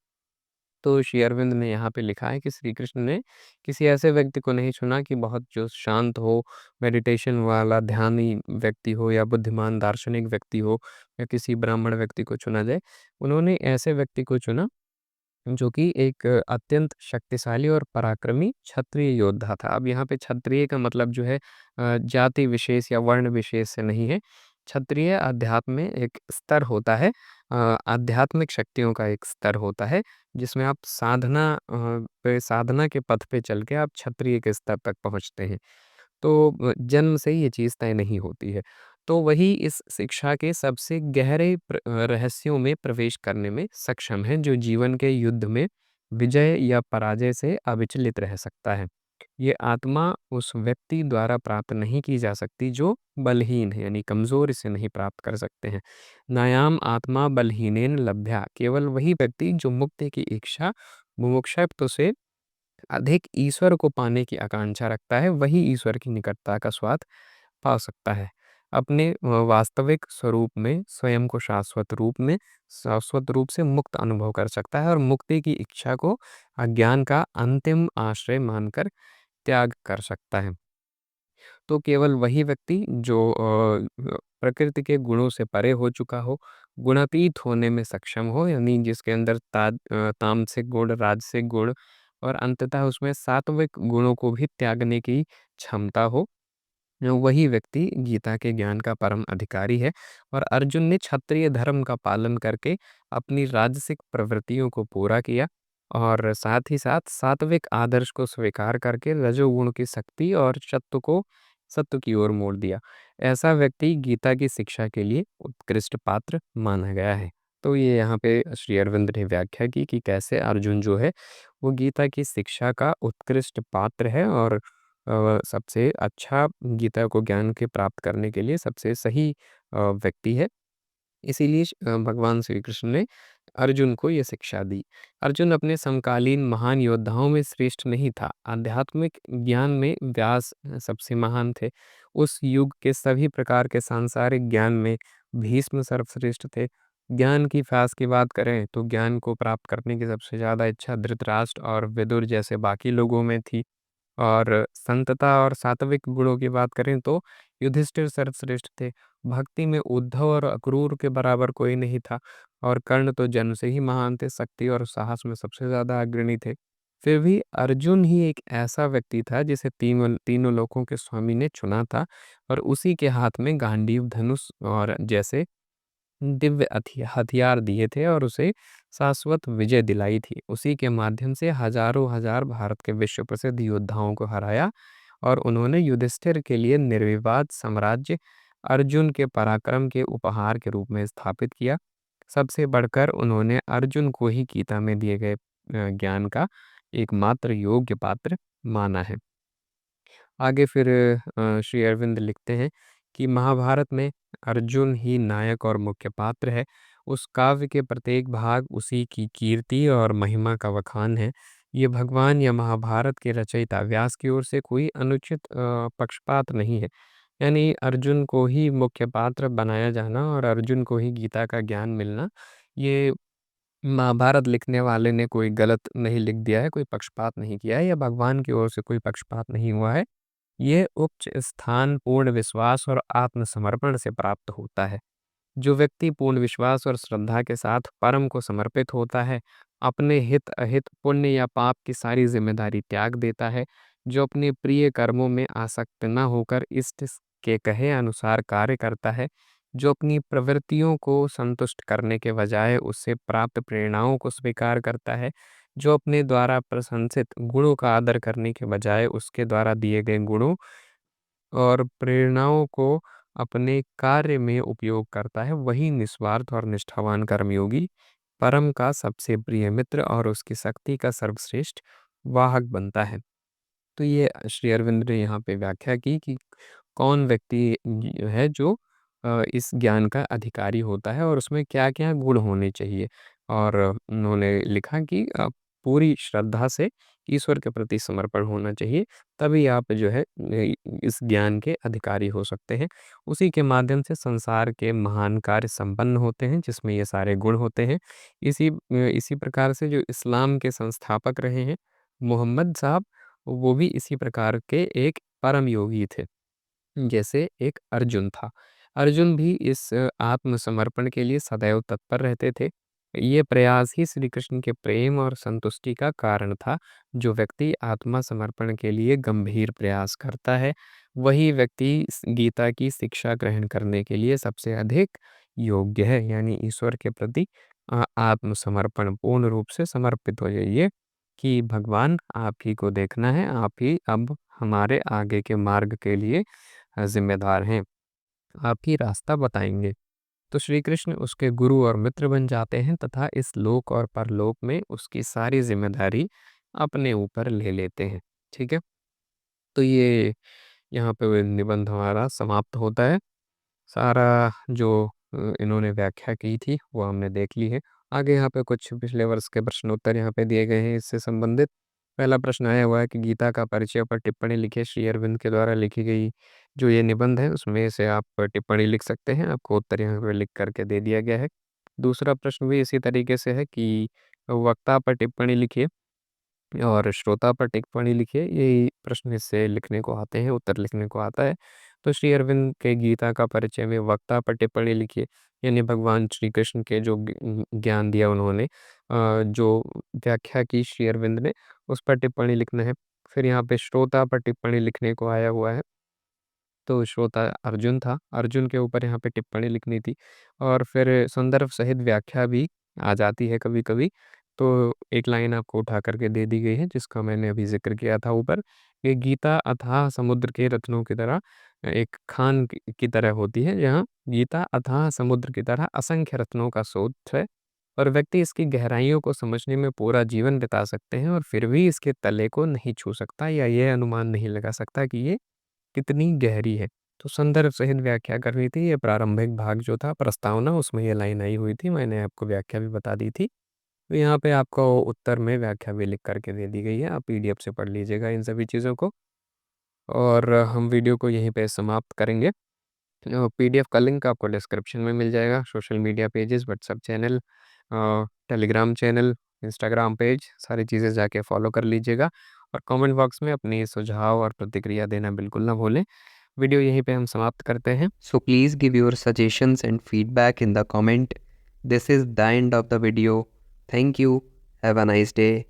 S2: तो श्री अरविंद ने यहाँ पे लिखा है कि श्री कृष्ण ने किसी ऐसे व्यक्ति को नहीं चुना कि बहुत जो शांत हो, मेडिटेशन वाला ध्यानी व्यक्ति हो या बुद्धिमान दार्शनिक व्यक्ति हो या किसी ब्राह्मण व्यक्ति को चुना जाए। उन्होंने ऐसे व्यक्ति को चुना जो कि एक अत्यंत शक्तिशाली और पराक्रमी क्षत्रिय योद्धा था। अब यहाँ पे क्षत्रिय का मतलब जो है जाति विशेष या वर्ण विशेष से नहीं है। क्षत्रिय अध्यात्म में एक स्तर होता है, आध्यात्मिक शक्तियों का एक स्तर होता है, जिसमें आप साधना के पथ पे चल के आप क्षत्रिय के स्तर तक पहुँचते हैं। तो जन्म से ही ये चीज़ तय नहीं होती है। तो वही इस शिक्षा के सबसे गहरे रहस्यों में प्रवेश करने में सक्षम है, जो जीवन के युद्ध में विजय या पराजय से अविचलित रह सकता है। ये आत्मा उस व्यक्ति द्वारा प्राप्त नहीं की जा सकती जो बलहीन है, यानी कमज़ोर इसे नहीं प्राप्त कर सकते हैं। नायाम आत्मा बलहीनेन लभ्या, केवल वही व्यक्ति जो मुक्ति की इच्छा मुमुक्षुत्व से अधिक ईश्वर को पाने की आकांक्षा रखता है, वही ईश्वर की निकटता का स्वाद पा सकता है। अपने वास्तविक स्वरूप में स्वयं को शाश्वत रूप से मुक्त अनुभव कर सकता है और मुक्ति की इच्छा को अज्ञान का अंतिम आश्रय मानकर त्याग कर सकता है। तो केवल वही व्यक्ति जो प्रकृति के गुणों से परे हो चुका हो, गुणातीत होने में सक्षम हो, यानी जिसके अंदर तामसिक गुण, राजसिक गुण और अंततः उसमें सात्विक गुणों को भी त्यागने की क्षमता हो, वही व्यक्ति गीता के ज्ञान का परम अधिकारी है। और अर्जुन ने क्षत्रिय धर्म का पालन करके अपनी राजसिक प्रवृत्तियों को पूरा किया और साथ ही साथ सात्विक आदर्श को स्वीकार करके रजोगुण की शक्ति और सत्व की ओर मोड़ दिया। ऐसा व्यक्ति गीता की शिक्षा के लिए उत्कृष्ट पात्र माना गया है। तो ये यहाँ पे श्री अरविंद ने व्याख्या की कि कैसे अर्जुन जो है वो गीता की शिक्षा का उत्कृष्ट पात्र है और सबसे अच्छा गीता को ज्ञान के प्राप्त करने के लिए सबसे सही व्यक्ति है। इसीलिए भगवान श्री कृष्ण ने अर्जुन को ये शिक्षा दी। अर्जुन अपने समकालीन महान योद्धाओं में श्रेष्ठ नहीं था। आध्यात्मिक ज्ञान में व्यास सबसे महान थे। उस युग के सभी प्रकार के सांसारिक ज्ञान में भीष्म सर्वश्रेष्ठ थे। ज्ञान की व्यास की बात करें तो ज्ञान को प्राप्त करने की सबसे ज़्यादा इच्छा धृतराष्ट्र और विदुर जैसे बाकी लोगों में थी। और संतता और सात्विक गुणों की बात करें तो युधिष्ठिर सर्वश्रेष्ठ थे। भक्ति में उद्धव और अक्रूर के बराबर कोई नहीं था और कर्ण तो जन्म से ही महान थे, शक्ति और साहस में सबसे ज़्यादा अग्रणी थे। फिर भी अर्जुन ही एक ऐसा व्यक्ति था जिसे तीनों लोकों के स्वामी ने चुना था और उसी के हाथ में गांडीव धनुष और जैसे दिव्य हथियार दिए थे और उसे शाश्वत विजय दिलाई थी। उसी के माध्यम से हजारों हजार भारत के विश्व प्रसिद्ध योद्धाओं को हराया और उन्होंने युधिष्ठिर के लिए निर्विवाद साम्राज्य अर्जुन के पराक्रम के उपहार के रूप में स्थापित किया। सबसे बढ़कर उन्होंने अर्जुन को ही गीता में दिए गए ज्ञान का एकमात्र योग्य पात्र माना है। आगे फिर श्री अरविंद लिखते हैं कि महाभारत में अर्जुन ही नायक और मुख्य पात्र है। उस काव्य के प्रत्येक भाग उसी की कीर्ति और महिमा का बखान है। ये भगवान या महाभारत के रचयिता व्यास की ओर से कोई अनुचित पक्षपात नहीं है। यानी अर्जुन को ही मुख्य पात्र बनाया जाना और अर्जुन को ही गीता का ज्ञान मिलना, ये महाभारत लिखने वाले ने कोई गलत नहीं लिख दिया है, कोई पक्षपात नहीं किया है या भगवान की ओर से कोई पक्षपात नहीं हुआ है। ये उच्च स्थान पूर्ण विश्वास और आत्मसमर्पण से प्राप्त होता है। जो व्यक्ति पूर्ण विश्वास और श्रद्धा के साथ परम को समर्पित होता है, अपने हित अहित पुण्य या पाप की सारी जिम्मेदारी त्याग देता है, जो अपने प्रिय कर्मों में आसक्त न होकर इष्ट के कहे अनुसार कार्य करता है, जो अपनी प्रवृत्तियों को संतुष्ट करने के बजाय उससे प्राप्त प्रेरणाओं को स्वीकार करता है, जो अपने द्वारा प्रशंसित गुणों का आदर करने के बजाय उसके द्वारा दिए गए गुणों और प्रेरणाओं को अपने कार्य में उपयोग करता है, वही निस्वार्थ और निष्ठावान कर्मयोगी परम का सबसे प्रिय मित्र और उसकी शक्ति का सर्वश्रेष्ठ वाहक बनता है। तो ये श्री अरविंद ने यहाँ पे व्याख्या की कि कौन व्यक्ति है जो इस ज्ञान का अधिकारी होता है और उसमें क्या-क्या गुण होने चाहिए। और उन्होंने लिखा कि पूरी श्रद्धा से ईश्वर के प्रति समर्पण होना चाहिए, तभी आप जो है इस ज्ञान के अधिकारी हो सकते हैं। उसी के माध्यम से संसार के महान कार्य संपन्न होते हैं, जिसमें ये सारे गुण होते हैं। इसी प्रकार से जो इस्लाम के संस्थापक रहे हैं, मोहम्मद साहब, वो भी इसी प्रकार के एक परम योगी थे। जैसे एक अर्जुन था। अर्जुन भी इस आत्मसमर्पण के लिए सदैव तत्पर रहते थे। ये प्रयास ही श्री कृष्ण के प्रेम और संतुष्टि का कारण था। जो व्यक्ति आत्मा समर्पण के लिए गंभीर प्रयास करता है, वही व्यक्ति गीता की शिक्षा ग्रहण करने के लिए सबसे अधिक योग्य है। यानी ईश्वर के प्रति आत्मसमर्पण पूर्ण रूप से समर्पित हो जाइए कि भगवान आप ही को देखना है, आप ही अब हमारे आगे के मार्ग के लिए ज़िम्मेदार हैं, आप ही रास्ता बताएँगे। तो श्री कृष्ण उसके गुरु और मित्र बन जाते हैं तथा इस लोक और परलोक में उसकी सारी ज़िम्मेदारी अपने ऊपर ले लेते हैं। ठीक है? तो ये यहाँ पे निबंध हमारा समाप्त होता है। सारा जो इन्होंने व्याख्या की थी, वो हमने देख ली है। आगे यहाँ पे कुछ पिछले वर्ष के प्रश्नोत्तर यहाँ पे दिए गए हैं इससे संबंधित। पहला प्रश्न आया हुआ है कि गीता का परिचय पर टिप्पणी लिखिए। श्री अरविंद के द्वारा लिखी गई जो ये निबंध है, उसमें से आप टिप्पणी लिख सकते हैं। आपको उत्तर यहाँ पे लिख करके दे दिया गया है। दूसरा प्रश्न भी इसी तरीके से है कि वक्ता पर टिप्पणी लिखिए और श्रोता पर टिप्पणी लिखिए। यही प्रश्न इससे लिखने को आते हैं, उत्तर लिखने को आता है। तो श्री अरविंद के गीता का परिचय में वक्ता पर टिप्पणी लिखिए, यानी भगवान श्री कृष्ण के जो ज्ञान दिया उन्होंने, जो व्याख्या की श्री अरविंद ने, उस पर टिप्पणी लिखना है। फिर यहाँ पे श्रोता पर टिप्पणी लिखने को आया हुआ है। तो श्रोता अर्जुन था, अर्जुन के ऊपर यहाँ पे टिप्पणी लिखनी थी। और फिर संदर्भ सहित व्याख्या भी आ जाती है कभी-कभी। तो एक लाइन आपको उठा करके दे दी गई है, जिसका मैंने अभी ज़िक्र किया था ऊपर। ये गीता अथाह समुद्र के रत्नों की तरह एक खान की तरह होती है, जहाँ गीता अथाह समुद्र की तरह असंख्य रत्नों का स्रोत है और व्यक्ति इसकी गहराइयों को समझने में पूरा जीवन बिता सकते हैं और फिर भी इसके तले को नहीं छू सकता या ये अनुमान नहीं लगा सकता कि ये कितनी गहरी है। तो संदर्भ सहित व्याख्या करनी थी। ये प्रारंभिक भाग जो था प्रस्तावना, उसमें ये लाइन आई हुई थी। मैंने आपको व्याख्या भी बता दी थी। तो यहाँ पे आपको उत्तर में व्याख्या भी लिख करके दे दी गई है। आप पीडीएफ से पढ़ लीजिएगा इन सभी चीज़ों को। और हम वीडियो को यहीं पे समाप्त करेंगे। पीडीएफ का लिंक आपको डिस्क्रिप्शन में मिल जाएगा। Social media pages, WhatsApp channel, Telegram channel, Instagram page, सारी चीज़ें जाके फॉलो कर लीजिएगा। और कमेंट बॉक्स में अपनी सुझाव और प्रतिक्रिया देना बिल्कुल ना भूलें। वीडियो यहीं पे हम समाप्त करते हैं।
S1: So please give your suggestions and feedback in the comment. This is the end of the video. Thank you. Have a nice day.